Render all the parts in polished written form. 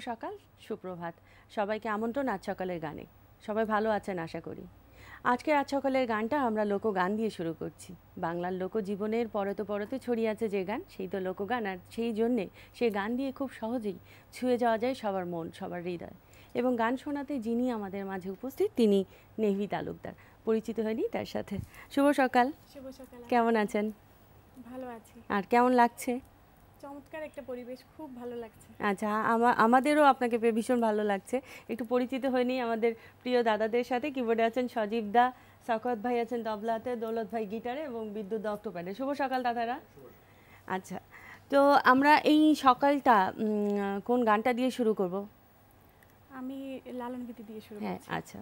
সকাল, সুপ্রভাত। সবাইকে আমন্ত্রণ আজ সকালের গানে। সবাই ভালো আছেন আশা করি। আজকে আজ সকালের গানটা আমরা লোকগান দিয়ে শুরু করছি। বাংলার লোকজীবনের পরতে পরতে ছড়িয়ে আছে যে গান, সেই তো লোকগান। আর সেই জন্যে সেই গান দিয়ে খুব সহজেই ছুঁয়ে যাওয়া যায় সবার মন, সবার হৃদয়। এবং গান শোনাতে যিনি আমাদের মাঝে উপস্থিত, তিনি নেভি তালুকদার। পরিচিত হয়নি তার সাথে। শুভ সকাল। শুভ সকাল। কেমন আছেন? ভালো আছি। আর কেমন লাগছে? চমৎকার একটা পরিবেশ, খুব ভালো লাগছে। আচ্ছা, আমাদেরও আপনাকে পেয়ে ভীষণ ভালো লাগছে। একটু পরিচিত হয়নি আমাদের প্রিয় দাদাদের সাথে। কিবোর্ডে আছেন সজীব দা, সাকত ভাই আছেন তবলাতে, দৌলত ভাই গিটারে এবং বিদ্যুৎ দা অক্টোপ্যাডে। শুভ সকাল দাদারা। আচ্ছা, তো আমরা এই সকালটা কোন গানটা দিয়ে শুরু করব? আমি লালন গীতি দিয়ে শুরু করছি। হ্যাঁ, আচ্ছা।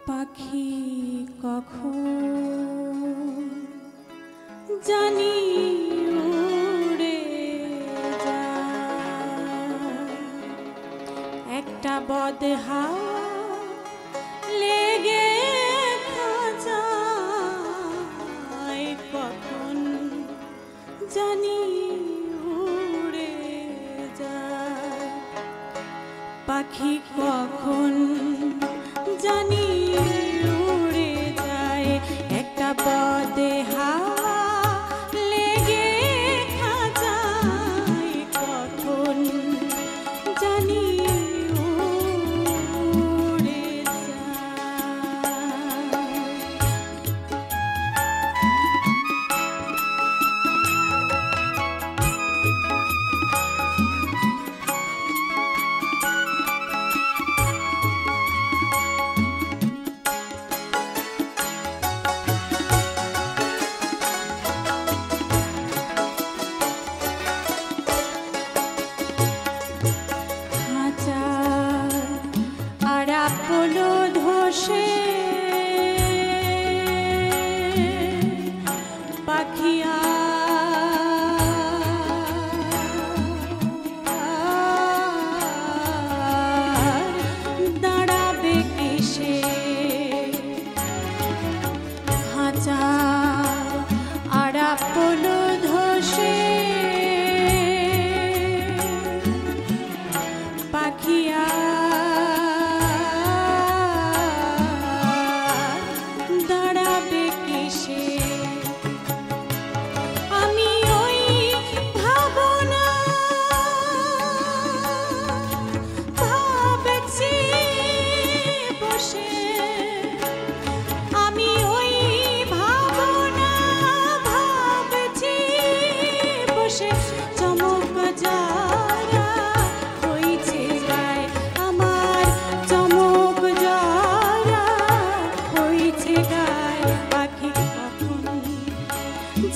পাখি কখন জানি উড়ে যায়, একটা বদহা লেগে খাঁচায়, কখন জানি উড়ে যায়। পাখি কখন জানি উড়ে যায়, একটা বদহা লেগে খাঁচায়, কখন জানি উড়ে ধসে পাখিয়া দাঁড়াবে কিসে, খাঁচা আড়াপল ধসে পাখিয়া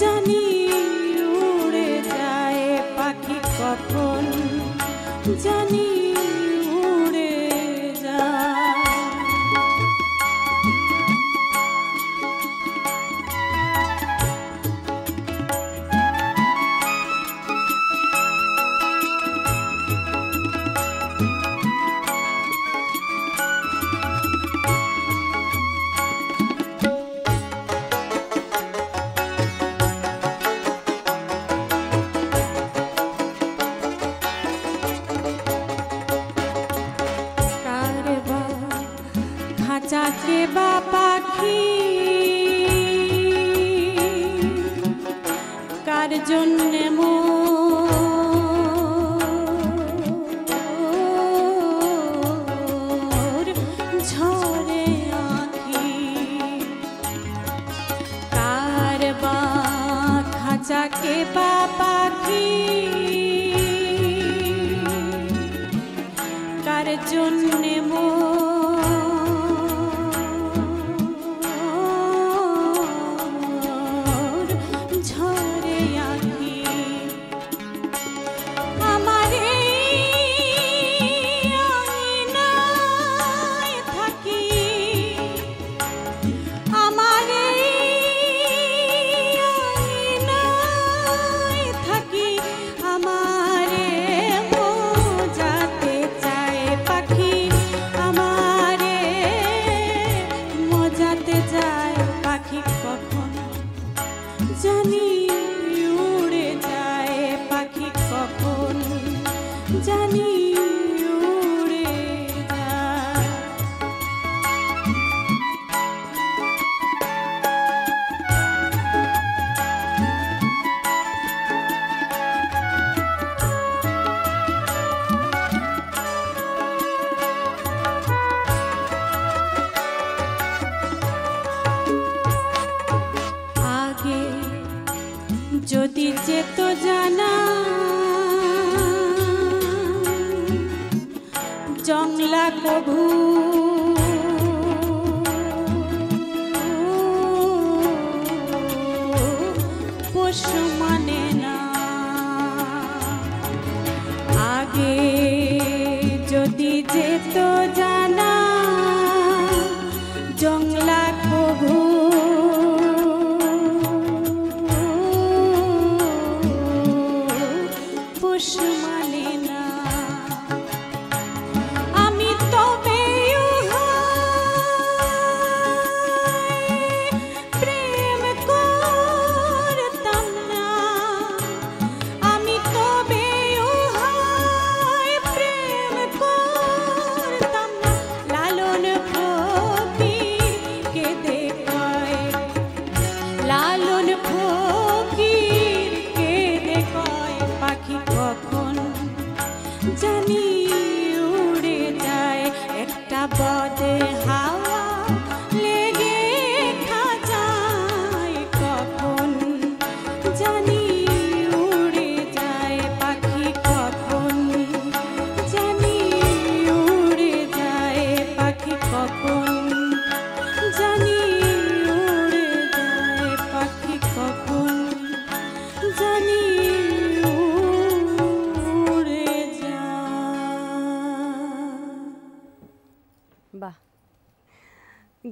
জানি উড়ে যায়, পাখি কখন জানি উড়ে যায়। চাকে বা পাখি কার জন্যে মোর ঝরে আঁখি, কার বা খাঁচাকে বা পাখি কার জন্যে ঝরে আঁখি।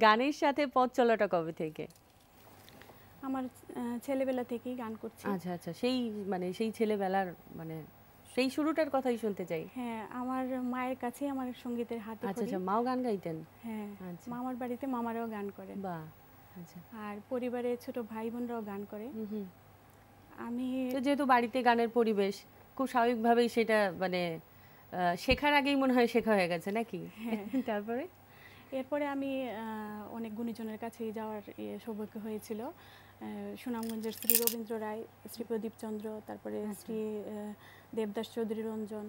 গানের সাথে পথ চলাটা কবে থেকে? আমার ছেলেবেলা থেকেই গান করছি। আচ্ছা আচ্ছা, সেই মানে সেই ছেলেবেলার মানে সেই শুরুটার কথাই শুনতে চাই। হ্যাঁ, আমার মায়ের কাছেই আমার সঙ্গীতের হাতে আচ্ছা খড়ি। আচ্ছা, মাও গান গাইতেন? হ্যাঁ, আচ্ছা। মামার বাড়িতে মামারাও গান করে। বাহ, আচ্ছা। আর পরিবারে ছোট ভাই বোনরাও গান করে। হুম। আমি তো যেহেতু বাড়িতে গানের পরিবেশ, খুব স্বাভাবিকভাবেই সেটা মানে শেখার আগেই মনে হয় শেখা হয়ে গেছে নাকি? হ্যাঁ। তারপরে এরপরে আমি অনেক গুণীজনের কাছেই যাওয়ার সৌভাগ্য হয়েছিল। সুনামগঞ্জের শ্রী রবীন্দ্র রায়, শ্রী প্রদীপ চন্দ্র, তারপরে শ্রী দেবদাস চৌধুরী রঞ্জন,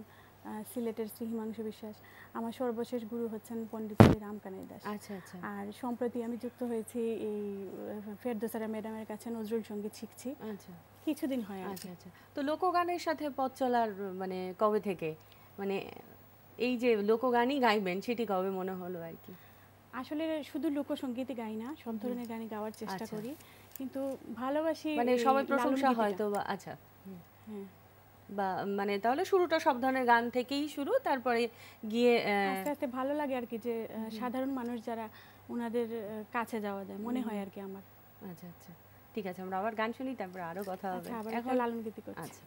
সিলেটের শ্রী হিমাংশু বিশ্বাস। আমার সর্বশেষ গুরু হচ্ছেন পণ্ডিত শ্রী রামকানাই দাস। আচ্ছা আচ্ছা। আর সম্প্রতি আমি যুক্ত হয়েছি এই ফেরদৌসারা ম্যাডামের কাছে নজরুল সঙ্গীত শিখছি। আচ্ছা, কিছুদিন হয়। আচ্ছা আচ্ছা। তো লোকগানের সাথে পথ চলার মানে কবে থেকে, মানে এই যে লোকগানই গাইবেন সেটি কবে মনে হলো আর কি? আসলে শুধু লোকসঙ্গীতই গাই না, সব ধরনের গানই গাওয়ার চেষ্টা আচ্ছা। করি, কিন্তু ভালোবাসি মানে সবাই প্রশংসা হয়তো বা আচ্ছা হ্যাঁ, বা মানে তাহলে শুরুটা সব ধরনের গান থেকেই শুরু, তারপরে গিয়ে আস্তে আস্তে ভালো লাগে আর কি যে সাধারণ মানুষ যারা ওনাদের কাছে যাওয়া যায় মনে হয় আর কি আমার। আচ্ছা আচ্ছা, ঠিক আছে, আমরা আবার গান শুনি, তারপরে আরো কথা হবে। আচ্ছা, আবার একটা লালন গীতি করছি। আচ্ছা।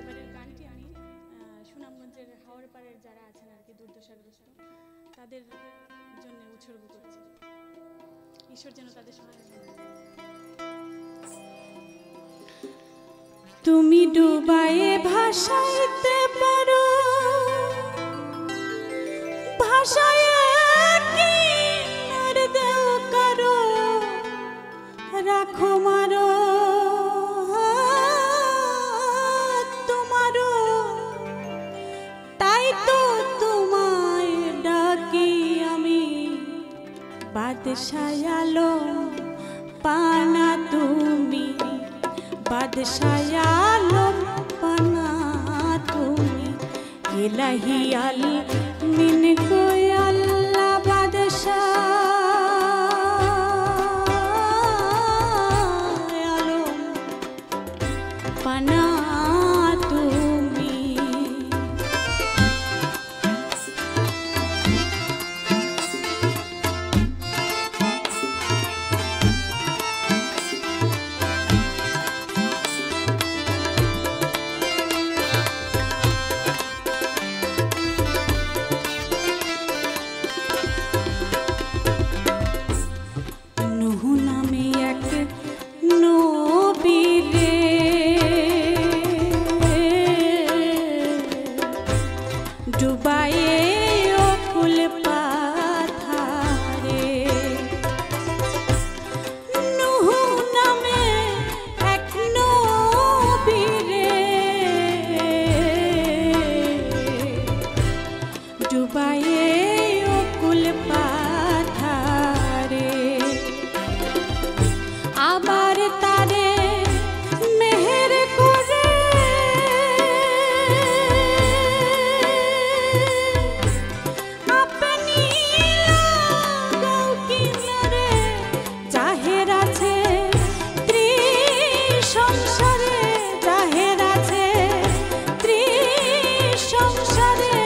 এবারের গানটি আমি সুনামগঞ্জের হাওড় পাড়ের যারা আছেন আর কি দুর্দশাগ্রস্ত তাদের জন্য উৎসর্গ করছি। ঈশ্বর যেন তাদের সহায়তা করে। তুমি ডুবায়ে ভাসাইতে পারো, ভাসায় কি আর দেও কারো, রাখো মারো তোমারও, তাই তো তোমায় ডাকি আমি বাদশাহ আলম পানা তুমি, বাদশাহ আলম পানা তুমি, ইলাহি আল মিন কো আল্লাহ বাদশাহ আলম পানা তুমি। নূহ নামে এক নবী রে, ডুবায়ে অকুল পাথারে, নূহ নামে এক নবী রে, ডুবায়ে অকুল পাথারে, আবার তারে মেহের করে আপনি লাগাও কিনারে, জাহের আছে ত্রিসংসারে, জাহের আছে ত্রিসংসারে,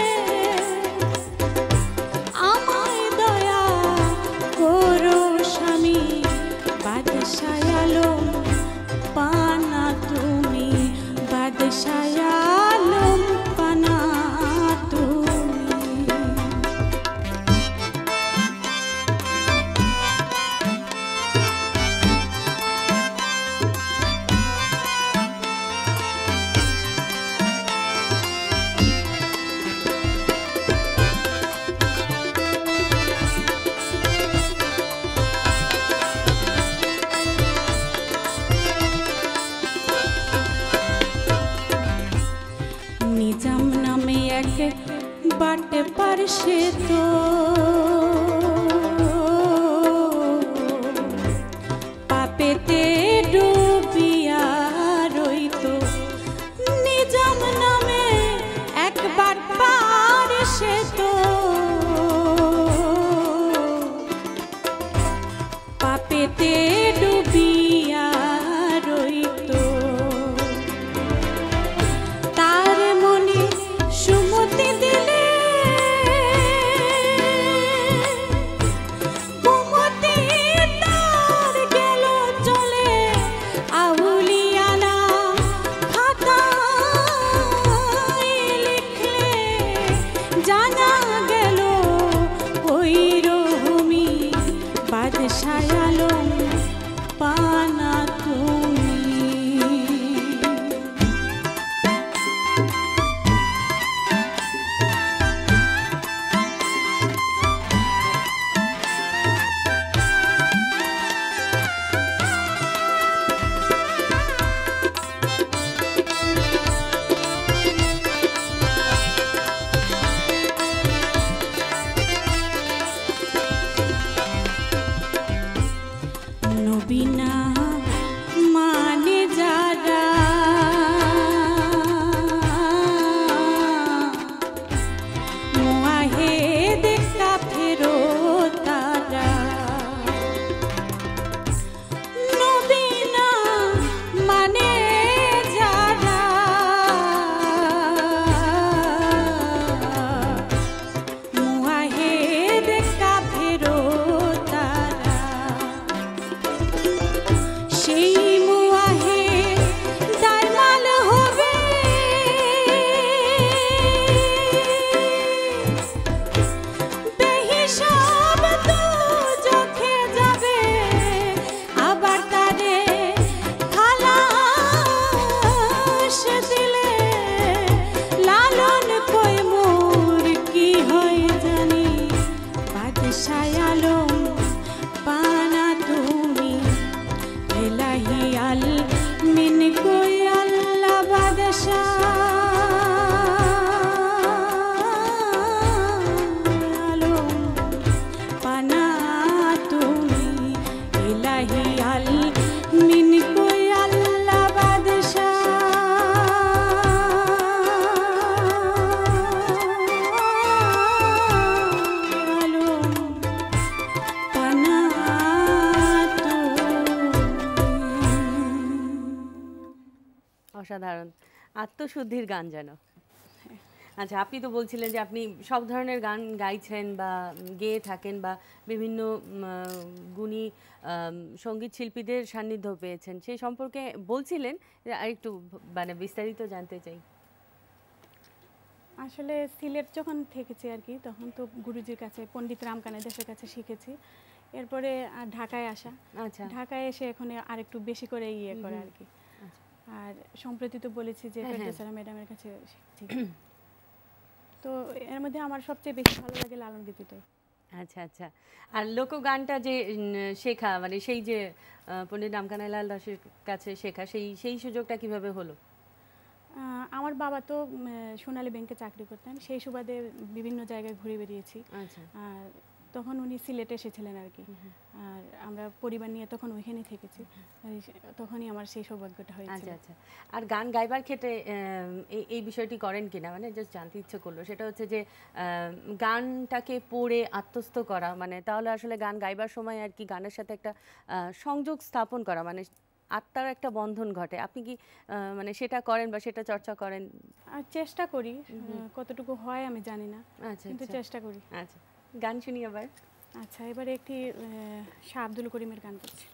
আমায় দয়া করো স্বামী, বাদশাহ আলম পানা তুমি, বাদশাহ আলম পানা তুমি। নিজাম নামে এক বাটে পারসে তো পাপেতে ডুবিয়া রইত, নিজাম নামে একবার পারসে তো বাদশাহ আলম পানা তুমি। নবীনা মানে যারা মুআহিদ কাফেরো তারা। নবীনা মানে যারা মুআহিদ কাফেরো তারা। সেই মুআহিদ দাইমাল হবে বেহিসাব দোজখে যাবে, আবার তারে খালাস দিলে লালন কই মোর কি হয় জানি। বাদশাহ আলম পানা তুমি, ইলাহি আল মিন কোই আল্লাহ বাদশাহ আলম পানা তুমি, ইলাহি আল মিন কোই আল্লাহ বাদশাহ আলম পানা অসাধারণ আত্মশুদ্ধির গান যেন। আচ্ছা, আপনি তো বলছিলেন যে আপনি সব ধরনের গান গাইছেন বা গেয়ে থাকেন বা বিভিন্ন গুণী সঙ্গীত শিল্পীদের সান্নিধ্য পেয়েছেন, সেই সম্পর্কে বলছিলেন, আর একটু মানে বিস্তারিত জানতে চাই। আসলে সিলেট যখন থেকেছি আর কি, তখন তো গুরুজির কাছে পণ্ডিত রামকানা দেশের কাছে শিখেছি। এরপরে ঢাকায় আসা, আচ্ছা, ঢাকায় এসে এখন আরেকটু বেশি করে ইয়ে করে আর কি। আর সম্প্রতি তো বলেছি যে ফেরদৌসা ম্যাডামের কাছে শিখছি। তো এর মধ্যে আমার সবচেয়ে বেশি ভালো লাগে লালন গীতিটাই। আচ্ছা আচ্ছা। আর লোকগানটা যে শেখা, মানে সেই যে পণ্ডিত রামকানাইলাল দাসের কাছে শেখা, সেই সুযোগটা কিভাবে হলো? আমার বাবা তো সোনালী ব্যাংকে চাকরি করতেন, সেই সুবাদে বিভিন্ন জায়গায় ঘুরে বেরিয়েছি। আচ্ছা। আর তখন উনি সিলেটে এসেছিলেন আর কি। আর আমরা পরিবার নিয়ে তখন ওইখানেই থেকেছি, তখনই আমার সেই সৌভাগ্যটা হয়েছে। আচ্ছা আচ্ছা। আর গান গাইবার ক্ষেত্রে এই বিষয়টি করেন কিনা, মানে জাস্ট জানতে ইচ্ছে করলো, সেটা হচ্ছে যে গানটাকে পড়ে আত্মস্থ করা, মানে তাহলে আসলে গান গাইবার সময় আর কি গানের সাথে একটা সংযোগ স্থাপন করা, মানে আত্মার একটা বন্ধন ঘটে। আপনি কি মানে সেটা করেন বা সেটা চর্চা করেন? আর চেষ্টা করি, কতটুকু হয় আমি জানি না, আচ্ছা, কিন্তু চেষ্টা করি। আচ্ছা, গান শুনি আবার। আচ্ছা, এবারে একটি শাহ আব্দুল করিমের গান করছি।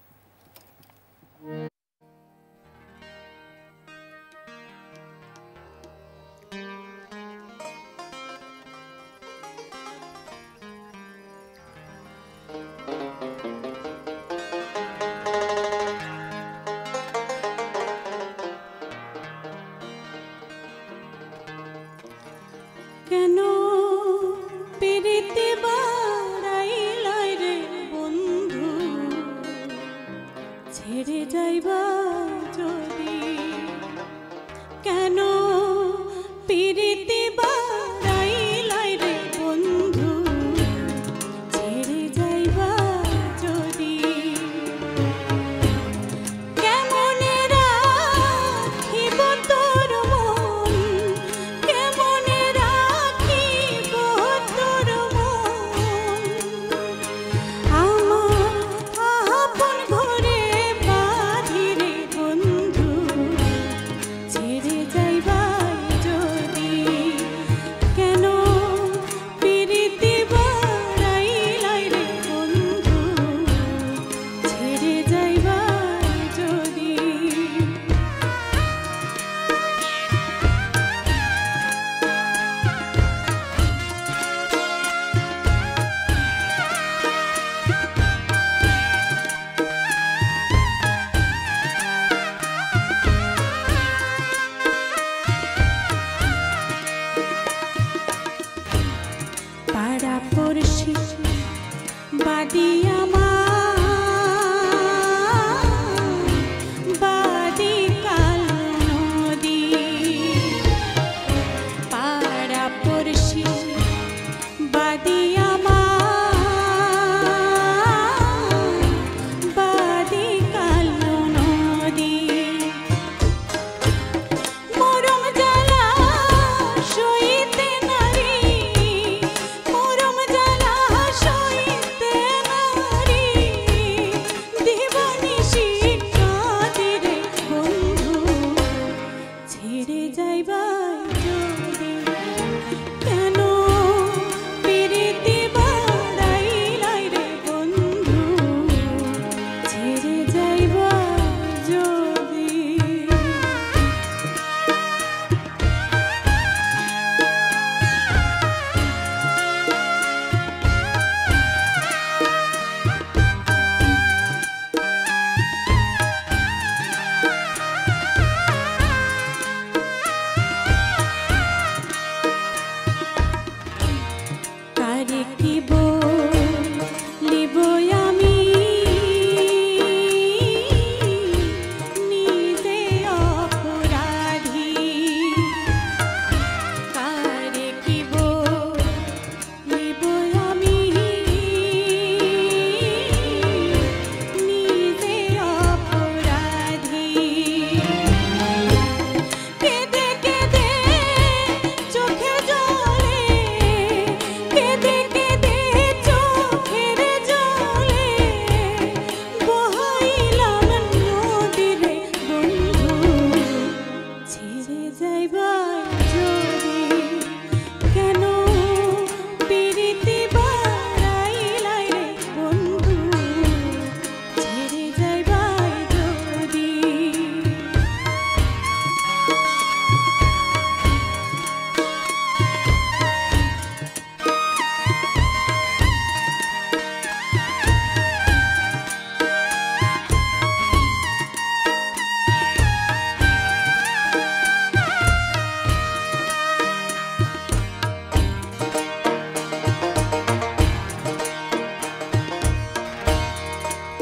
কেন পিরিতি বাড়াইলাই রে বন্ধু, ছেড়ে যাইবা যদি। কেন পিরিতি বাড়াইলাই রে বন্ধু, ছেড়ে যাইবা যদি। কেমনে রাখিব তোর মন, কেমনে রাখিব তোর মন। আমার আপন ঘরে বাঁধি রে বাদি আমার বাদি কালো নদী পাড়া পড়শি বাদি আমার বাদি কালো নদী মরম জ্বালা সইতে নারী মরম জ্বালা সইতে নারী দিবানিশি কাঁদি রে বন্ধু ছেড়ে যাইবা যদি কেন পিরিতি বাড়াইলাই রে বন্ধু ছেড়ে যাইবা যদি কারে কি বলিব আমি নিজে অপরাধী কারে কি বলিব আমি নিজে অপরাধী কেঁদে কেঁদে চোখে জলে কেঁদে কেঁদে চোখের জলে বহাইলাম নদী রে বন্ধু ছেড়ে যাইবা যদি কেন পিরিতি বাড়াইলাই রে বন্ধু ছেড়ে যাইবা যদি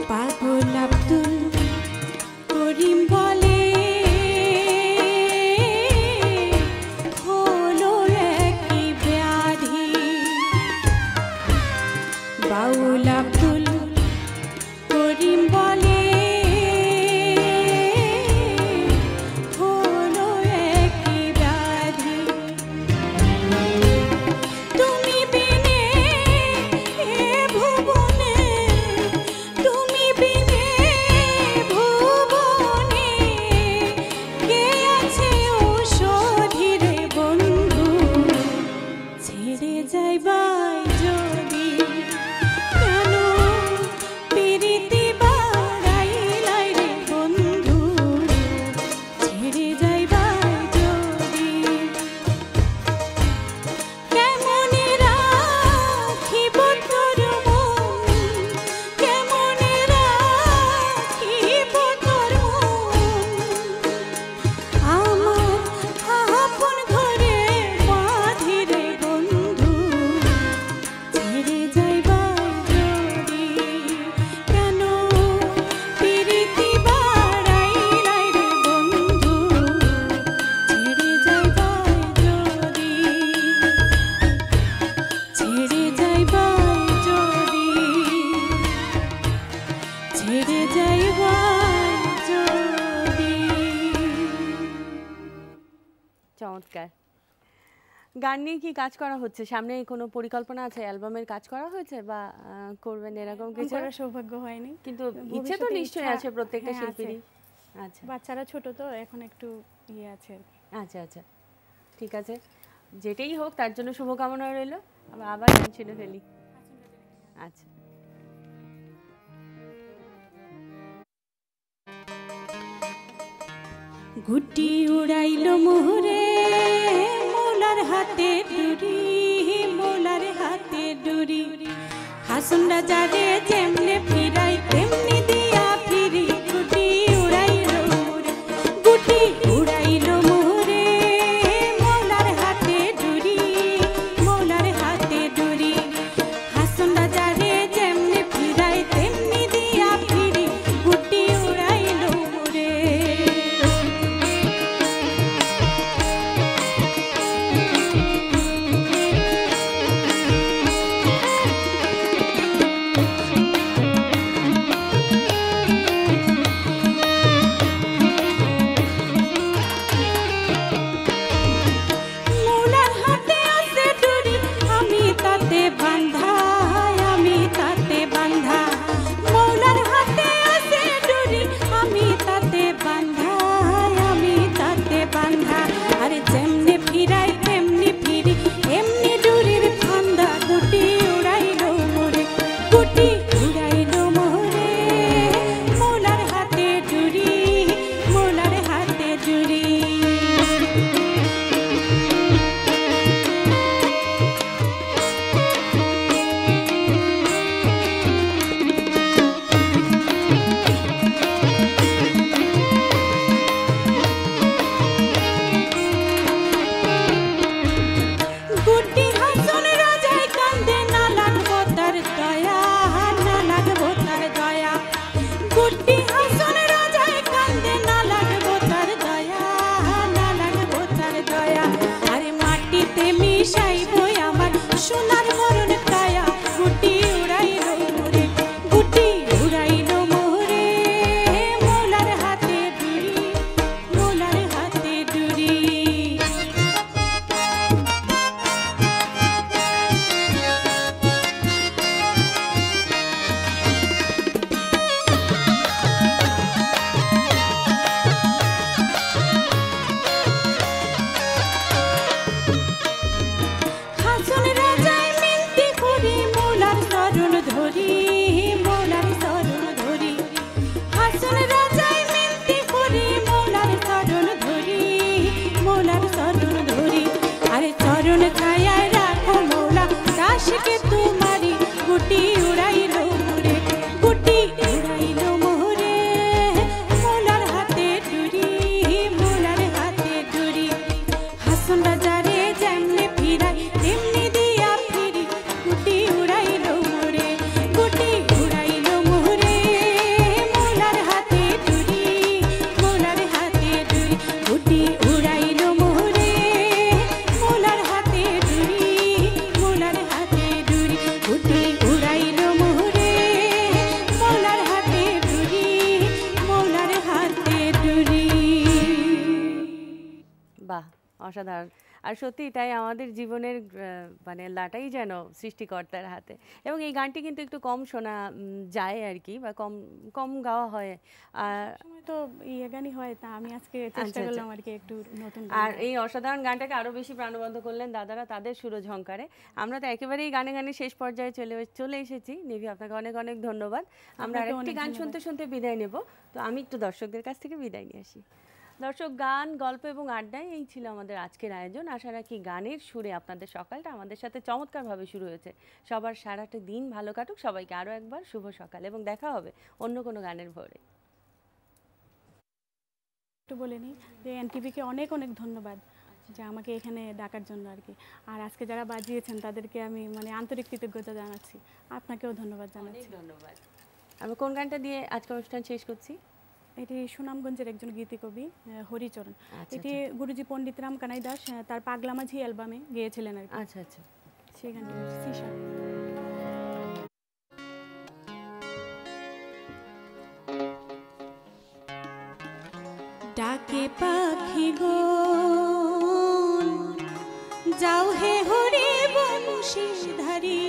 পাগল আব্দুল করিম বলে হলো একই ব্যাধি বাউল আব্দুল করিম বলে হলো একই ব্যাধি তুমি বিনে এ ভুবনে তুমি বিনে ভুবনে কে আছে ঔষধি রে বন্ধু ছেড়ে যাইবা যদি কেন পিরিতি বাড়াইলাই রে বন্ধু ছেড়ে যাইবা যদি কেমনে রাখিব তোর মন কেমনে রাখিব তোর মন আমার আপন ঘরে বাঁধি রে বন্ধু ছেড়ে যাইবা যদি কেন পিরিতি বাড়াইলাই রে বন্ধু ছেড়ে যাইবা যদি ছেড়ে যাইবা যদি ছেড়ে যাইবা যদি চমৎকার। গান নিয়ে কি কাজ করা হচ্ছে? সামনে কোনো পরিকল্পনা আছে? অ্যালবামের কাজ করা হয়েছে বা করবেন এরকম কিছু? করার সৌভাগ্য হয়নি কিন্তু ইচ্ছে তো ভবিষ্যতে নিশ্চয়ই ইচ্ছা- আছে প্রত্যেকটা হ্যাঁ, আছে। শিল্পীরই। আচ্ছা বাচ্চারা ছোট তো এখন একটু ইয়ে আছে আর কি। আচ্ছা আচ্ছা, ঠিক আছে, যেটাই হোক তার জন্য শুভকামনা রইল। আমরা আবার গান শুনে ফেলি। আচ্ছা, গুটি উড়াইল মোহরে মোলার হাতে ডুরি মোলার হাতে ডুরি হাসন রাজারে যেমনে ফিরাই তেমনি দিয়া ফিরি গুটি উড়াইল মোরে গুটি উড়াইল মোরে মোলার হাতে ডুরি মোলার হাতে ডুরি হাসন রাজারে যেমনে গুটি উড়াইলো মোরে মোলার হাতে ডুরি মোলার হাতে ডুরি গুটি হাসন রাজায় কান্দে না লাগবো তার দয়া না লাগবো তার দয়া গুটি হাসন রাজায় কান্দে না লাগবো তার দয়া না লাগবো তার দয়া আরে মাটিতে মিশাইবো আমার সোনার মরণ কায়া গুটি উড়াইলো মোরে গুটি উড়াইলো মোরে মোলার হাতে ডুরি মোলার হাতে ডুরি হাসন রাজায় মিনতি করি মোলার শরণ ধরি মোলার শরণ ধরি হাসন রাজায় মিনতি করি মোলার শরণ ধরি মোলার শরণ ধরি আরে চরণ ছায়ায় রাখো মোলা দাসকে তোমারি গুটি উড়াইলো মোরে গুটি উড়াইলো মোরে মোলার হাতে ডুরি মোলার হাতে ডুরি হাসন রাজারে যেমনে ফিরাই তেমনি দিয়া ফিরি গুটি উড়াইলো মোরে গুটি উড়াইলো মোরে মোলার হাতে ডুরি মোলার হাতে ডুরি গুটি উড়াইলো মোরে মোলার হাতে ডুরি মোলার হাতে ডুরি গুটি উড়াইলো মোরে মোলার হাতে ডুরি মোলার হাতে ডুরি বাহ, অসাধারণ। আর সত্যি তাই আমাদের জীবনের মানে লাটাই যেন সৃষ্টিকর্তার হাতে। এবং এই গানটি কিন্তু একটু কম শোনা যায় আর কি, বা কম কম গাওয়া হয়। আর সময় তো ইয়ে গানই হয়, তা আমি আজকে চেষ্টা করলাম আর কি একটু নতুন আর এই অসাধারণ গানটাকে আরো বেশি প্রাণবন্ত করলেন দাদারা তাদের সুরঝঙ্কারে। আমরা তো একেবারেই গানে গানে শেষ পর্যায়ে চলে এসেছি। নিভি, আপনাকে অনেক অনেক ধন্যবাদ। আমরা আরেকটি গান শুনতে শুনতে বিদায় নেব। তো আমি একটু দর্শকদের কাছ থেকে বিদায় নিয়ে আসি। দর্শক, গান, গল্প এবং আড্ডায় এই ছিল আমাদের আজকের আয়োজন। আশা রাখি গানের সুরে আপনাদের সকালটা আমাদের সাথে চমৎকারভাবে শুরু হয়েছে। সবার সারাটা দিন ভালো কাটুক। সবাইকে আরও একবার শুভ সকাল, এবং দেখা হবে অন্য কোনো গানের ভোরে। একটু বলে নিই যে এনটিভিকে অনেক অনেক ধন্যবাদ যে আমাকে এখানে ডাকার জন্য আর কি। আর আজকে যারা বাজিয়েছেন তাদেরকে আমি মানে আন্তরিক কৃতজ্ঞতা জানাচ্ছি। আপনাকেও ধন্যবাদ জানাচ্ছি। ধন্যবাদ। আমরা কোন গানটা দিয়ে আজকে অনুষ্ঠান শেষ করছি? এটি সুনামগঞ্জের একজন গীতিকবি হরিচরণ। এটি গুরুজি পণ্ডিত রাম কানাই দাস তার পাগলা মাঝি অ্যালবামে গেয়েছিলেন আর কি। আচ্ছা আচ্ছা, সেই গানটি সিসা। ডাকে পাখি গো যাও হে হরি বংশীধারী